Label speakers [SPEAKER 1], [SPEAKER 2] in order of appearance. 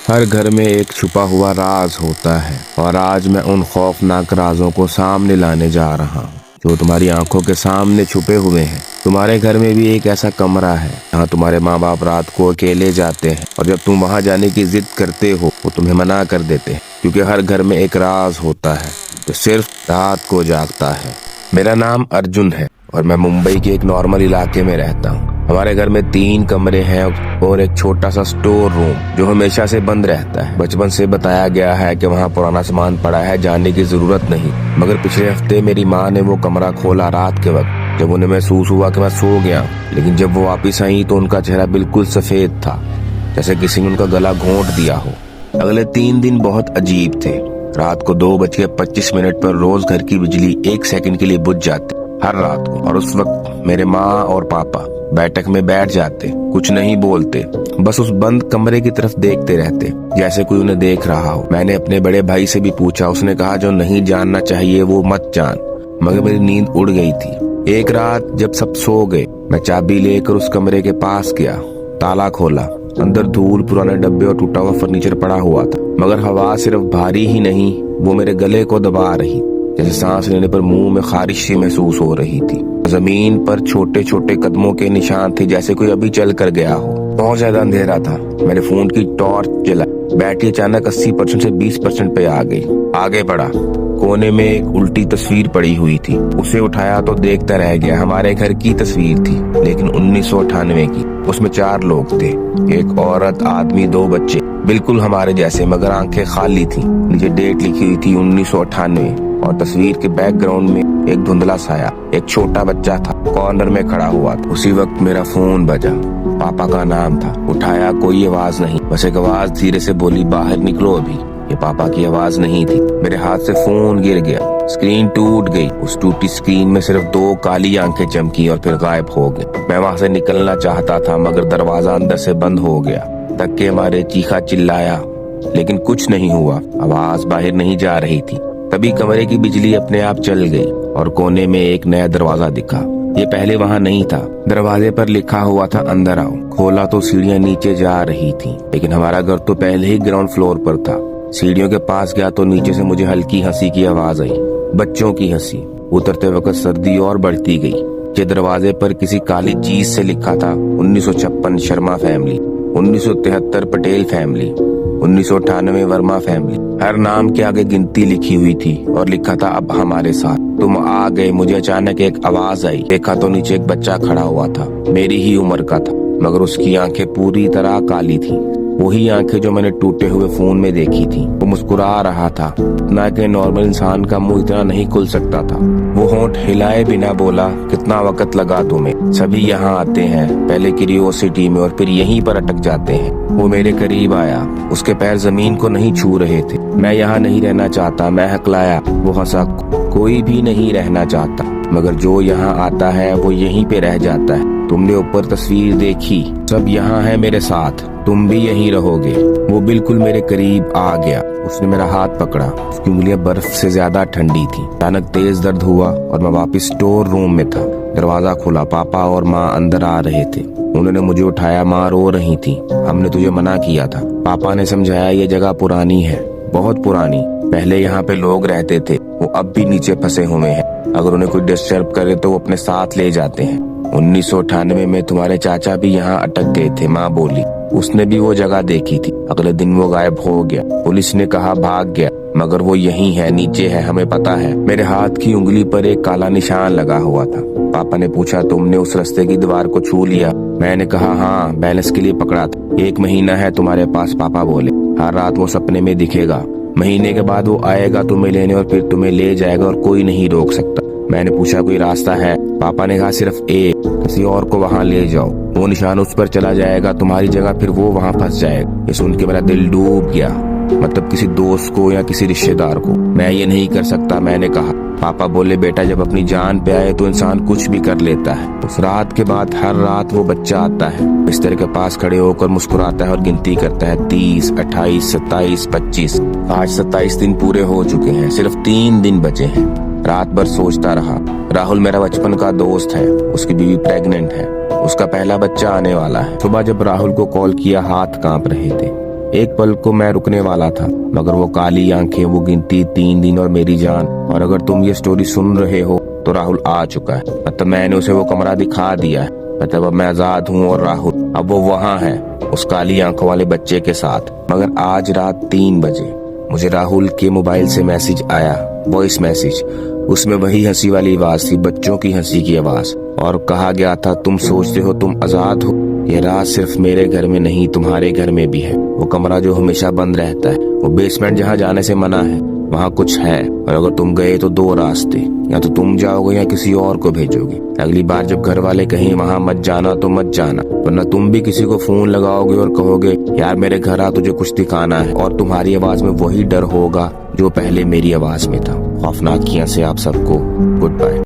[SPEAKER 1] हर घर में एक छुपा हुआ राज होता है और आज मैं उन खौफनाक राजों को सामने लाने जा रहा हूँ जो तुम्हारी आंखों के सामने छुपे हुए हैं। तुम्हारे घर में भी एक ऐसा कमरा है जहाँ तुम्हारे माँ बाप रात को अकेले जाते हैं और जब तुम वहाँ जाने की जिद करते हो वो तुम्हें मना कर देते हैं, क्योंकि हर घर में एक राज होता है जो सिर्फ रात को जागता है। मेरा नाम अर्जुन है और मैं मुंबई के एक नॉर्मल इलाके में रहता हूँ। हमारे घर में 3 कमरे हैं और एक छोटा सा स्टोर रूम जो हमेशा से बंद रहता है। बचपन से बताया गया है कि वहाँ पुराना सामान पड़ा है, जाने की जरूरत नहीं। मगर पिछले हफ्ते मेरी माँ ने वो कमरा खोला रात के वक्त, जब उन्हें महसूस हुआ कि मैं सो गया। लेकिन जब वो वापिस आई तो उनका चेहरा बिल्कुल सफेद था, जैसे किसी ने उनका गला घोंट दिया हो। अगले 3 दिन बहुत अजीब थे। रात को 2:25 पर रोज घर की बिजली 1 सेकंड के लिए बुझ जाती, हर रात को। और उस वक्त मेरे माँ और पापा बैठक में बैठ जाते, कुछ नहीं बोलते, बस उस बंद कमरे की तरफ देखते रहते जैसे कोई उन्हें देख रहा हो। मैंने अपने बड़े भाई से भी पूछा, उसने कहा जो नहीं जानना चाहिए वो मत जान, मगर मेरी नींद उड़ गई थी। एक रात जब सब सो गए, मैं चाबी लेकर उस कमरे के पास गया, ताला खोला। अंदर धूल, पुराने डब्बे और टूटा हुआ फर्नीचर पड़ा हुआ था, मगर हवा सिर्फ भारी ही नहीं, वो मेरे गले को दबा रही, जैसे सांस लेने पर मुंह में खारिश सी महसूस हो रही थी। जमीन पर छोटे छोटे कदमों के निशान थे, जैसे कोई अभी चल कर गया हो। बहुत ज्यादा अंधेरा था। मैंने फोन की टॉर्च जलाई, बैटरी अचानक 80% से 20% पे आ गई। आगे बढ़ा, कोने में एक उल्टी तस्वीर पड़ी हुई थी। उसे उठाया तो देखता रह गया। हमारे घर की तस्वीर थी, लेकिन 1998 की। उसमें 4 लोग थे, एक औरत, आदमी, 2 बच्चे, बिल्कुल हमारे जैसे, मगर आंखें खाली थी। नीचे डेट लिखी हुई थी 1998 और तस्वीर के बैकग्राउंड में एक धुंधला साया, एक छोटा बच्चा था, कॉर्नर में खड़ा हुआ था। उसी वक्त मेरा फोन बजा, पापा का नाम था। उठाया, कोई आवाज नहीं, बस एक आवाज धीरे से बोली, बाहर निकलो अभी। ये पापा की आवाज नहीं थी। मेरे हाथ से फोन गिर गया, स्क्रीन टूट गई। उस टूटी स्क्रीन में सिर्फ 2 काली आंखें चमकी और फिर गायब हो गई। मैं वहां से निकलना चाहता था, मगर दरवाजा अंदर से बंद हो गया। धक्के मारे, चीखा, चिल्लाया, लेकिन कुछ नहीं हुआ। आवाज बाहर नहीं जा रही थी। तभी कमरे की बिजली अपने आप चल गई और कोने में एक नया दरवाजा दिखा। ये पहले वहाँ नहीं था। दरवाजे पर लिखा हुआ था अंदर आओ। खोला तो सीढ़ियाँ नीचे जा रही थी, लेकिन हमारा घर तो पहले ही ग्राउंड फ्लोर पर था। सीढ़ियों के पास गया तो नीचे से मुझे हल्की हंसी की आवाज आई, बच्चों की हंसी। उतरते वक्त सर्दी और बढ़ती गई। ये दरवाजे पर किसी काली चीज से लिखा था 1956 Sharma family, 1973 Patel family, 1998 Verma family. हर नाम के आगे गिनती लिखी हुई थी और लिखा था अब हमारे साथ तुम आ गए। मुझे अचानक एक आवाज आई। देखा तो नीचे एक बच्चा खड़ा हुआ था, मेरी ही उम्र का था, मगर उसकी आंखें पूरी तरह काली थी। वही आंखें जो मैंने टूटे हुए फोन में देखी थी। वो मुस्कुरा रहा था, इतना कि नॉर्मल इंसान का मुंह इतना नहीं खुल सकता था। वो होंठ हिलाए बिना बोला, कितना वक्त लगा तुम्हें? सभी यहाँ आते हैं, पहले क्यूरियोसिटी में और फिर यहीं पर अटक जाते हैं। वो मेरे करीब आया, उसके पैर जमीन को नहीं छू रहे थे। मैं यहाँ नहीं रहना चाहता, मैं हकलाया। वो हंसा, कोई भी नहीं रहना चाहता, मगर जो यहाँ आता है वो यहीं पे रह जाता है। तुमने ऊपर तस्वीर देखी, सब यहाँ है मेरे साथ, तुम भी यहीं रहोगे। वो बिल्कुल मेरे करीब आ गया। उसने मेरा हाथ पकड़ा, उसकी उंगलियां बर्फ से ज्यादा ठंडी थी। अचानक तेज दर्द हुआ और मैं वापस स्टोर रूम में था। दरवाजा खुला, पापा और माँ अंदर आ रहे थे। उन्होंने मुझे उठाया, माँ रो रही थी। हमने तुझे मना किया था। पापा ने समझाया, ये जगह पुरानी है, बहुत पुरानी, पहले यहाँ पे लोग रहते थे, वो अब भी नीचे फंसे हुए हैं। अगर उन्हें कोई डिस्टर्ब करे तो वो अपने साथ ले जाते हैं। 1998 में तुम्हारे चाचा भी यहाँ अटक गए थे, माँ बोली। उसने भी वो जगह देखी थी। अगले दिन वो गायब हो गया। पुलिस ने कहा भाग गया, मगर वो यहीं है, नीचे है, हमें पता है। मेरे हाथ की उंगली पर एक काला निशान लगा हुआ था। पापा ने पूछा, तुमने उस रास्ते की दीवार को छू लिया? मैंने कहा हाँ, बैलेंस के लिए पकड़ा था। 1 महीना है तुम्हारे पास, पापा बोले। हर रात वो सपने में दिखेगा। महीने के बाद वो आएगा तुम्हें लेने और फिर तुम्हें ले जाएगा और कोई नहीं रोक सकता। मैंने पूछा, कोई रास्ता है? पापा ने कहा, सिर्फ एक, किसी और को वहाँ ले जाओ, वो निशान उस पर चला जाएगा, तुम्हारी जगह, फिर वो वहाँ फंस जाएगा। ये सुन के मेरा दिल डूब गया, मतलब किसी दोस्त को या किसी रिश्तेदार को। मैं ये नहीं कर सकता, मैंने कहा। पापा बोले, बेटा जब अपनी जान पे आए तो इंसान कुछ भी कर लेता है। उस रात के बाद हर रात वो बच्चा आता है, बिस्तर के पास खड़े होकर मुस्कुराता है और गिनती करता है, 30, 28, 27, 25। आज 27 दिन पूरे हो चुके हैं, सिर्फ 3 दिन बचे हैं। रात भर सोचता रहा। राहुल मेरा बचपन का दोस्त है, उसकी बीवी प्रेग्नेंट है, उसका पहला बच्चा आने वाला है। सुबह जब राहुल को कॉल किया, हाथ कांप रहे थे। एक पल को मैं रुकने वाला था, मगर वो काली आंखें वो गिनती 3 दिन और मेरी जान। और अगर तुम ये स्टोरी सुन रहे हो तो राहुल आ चुका है। मतलब मैंने उसे वो कमरा दिखा दिया है। मतलब अब मैं आजाद हूँ और राहुल अब वो वहाँ है उस काली आंखों वाले बच्चे के साथ। मगर आज रात 3 बजे मुझे राहुल के मोबाइल से मैसेज आया, वॉइस मैसेज। उसमें वही हंसी वाली आवाज थी, बच्चों की हंसी की आवाज। और कहा गया था, तुम सोचते हो तुम आजाद हो, ये रात सिर्फ मेरे घर में नहीं तुम्हारे घर में भी है। वो कमरा जो हमेशा बंद रहता है, वो बेसमेंट जहाँ जाने से मना है, वहाँ कुछ है। और अगर तुम गए तो 2 रास्ते, या तो तुम जाओगे या किसी और को भेजोगे। अगली बार जब घर वाले कहीं वहाँ मत जाना तो मत जाना, वरना तुम भी किसी को फोन लगाओगे और कहोगे यार मेरे घर आ, तुझे कुछ दिखाना है। और तुम्हारी आवाज में वही डर होगा जो पहले मेरी आवाज में था। खौफनाक किया से आप सबको गुड बाय।